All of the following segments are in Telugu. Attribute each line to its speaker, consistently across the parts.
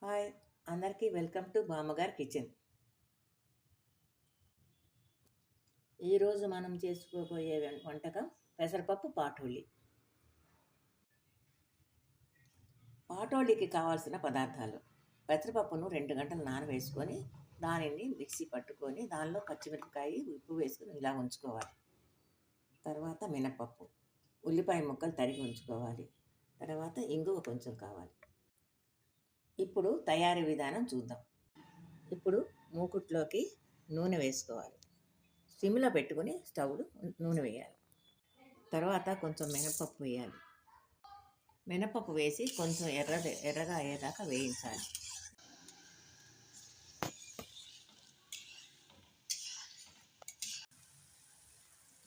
Speaker 1: హాయ్! అందరికీ వెల్కమ్ టు బామ్మగారి కిచెన్. ఈరోజు మనం చేసుకోబోయే వంటకం పెసరపప్పు పాటోలి. పాటోలికి కావాల్సిన పదార్థాలు: పెసరపప్పును 2 గంటలు నానవేసుకొని దానిని మిక్సీ పట్టుకొని దానిలో పచ్చిమిరపకాయ, ఉప్పు వేసుకొని ఇలా ఉంచుకోవాలి. తర్వాత మినపప్పు, ఉల్లిపాయ ముక్కలు తరిగి ఉంచుకోవాలి. తర్వాత ఇంగువ కొంచెం కావాలి. ఇప్పుడు తయారీ విధానం చూద్దాం. ఇప్పుడు మూకుట్లోకి నూనె వేసుకోవాలి. సిమ్లో పెట్టుకుని స్టవ్లో నూనె వేయాలి. తర్వాత కొంచెం మినపప్పు వేయాలి. మినపప్పు వేసి కొంచెం ఎర్రగా అయ్యేదాకా వేయించాలి.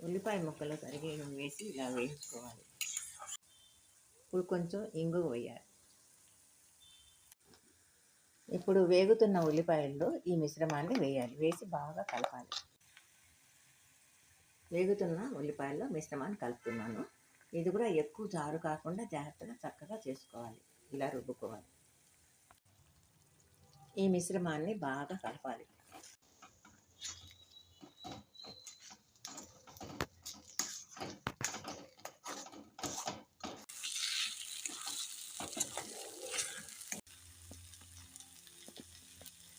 Speaker 1: ఉల్లిపాయ ముక్కలు తరిగి వేసి ఇలా వేయించుకోవాలి. ఇప్పుడు కొంచెం ఇంగువ వేయాలి. ఇప్పుడు వేగుతున్న ఉల్లిపాయల్లో ఈ మిశ్రమాన్ని వేయాలి. వేసి బాగా కలపాలి. వేగుతున్న ఉల్లిపాయల్లో మిశ్రమాన్ని కలుపుతున్నాను. ఇది కూడా ఎక్కువ జారు కాకుండా జాగ్రత్తగా చక్కగా చేసుకోవాలి. ఇలా రుబ్బుకోవాలి. ఈ మిశ్రమాన్ని బాగా కలపాలి.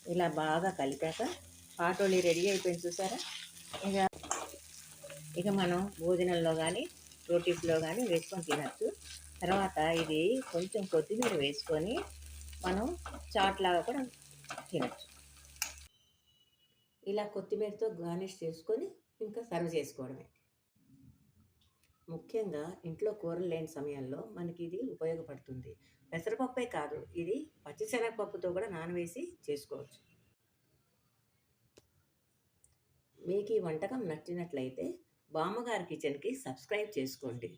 Speaker 1: ఇలా బాగా కలిపాక పాటోలి రెడీ అయిపోయింది. చూసారా? ఇక మనం భోజనంలో కానీ రోటీస్లో కానీ వేసుకొని తినచ్చు. తర్వాత ఇది కొంచెం కొత్తిమీర వేసుకొని మనం చాట్లాగా కూడా తినచ్చు. ఇలా కొత్తిమీరతో గార్నిష్ చేసుకొని ఇంకా సర్వ్ చేసుకోవడమే. ముఖ్యంగా ఇంట్లో కూరలు లేని సమయంలో మనకి ఇది ఉపయోగపడుతుంది. పెసరపప్పే కాదు, ఇది పచ్చిశనగపప్పుతో కూడా నానవేసి చేసుకోవచ్చు. మీకు ఈ వంటకం నచ్చినట్లయితే బామ్మగారి కిచెన్కి సబ్స్క్రైబ్ చేసుకోండి.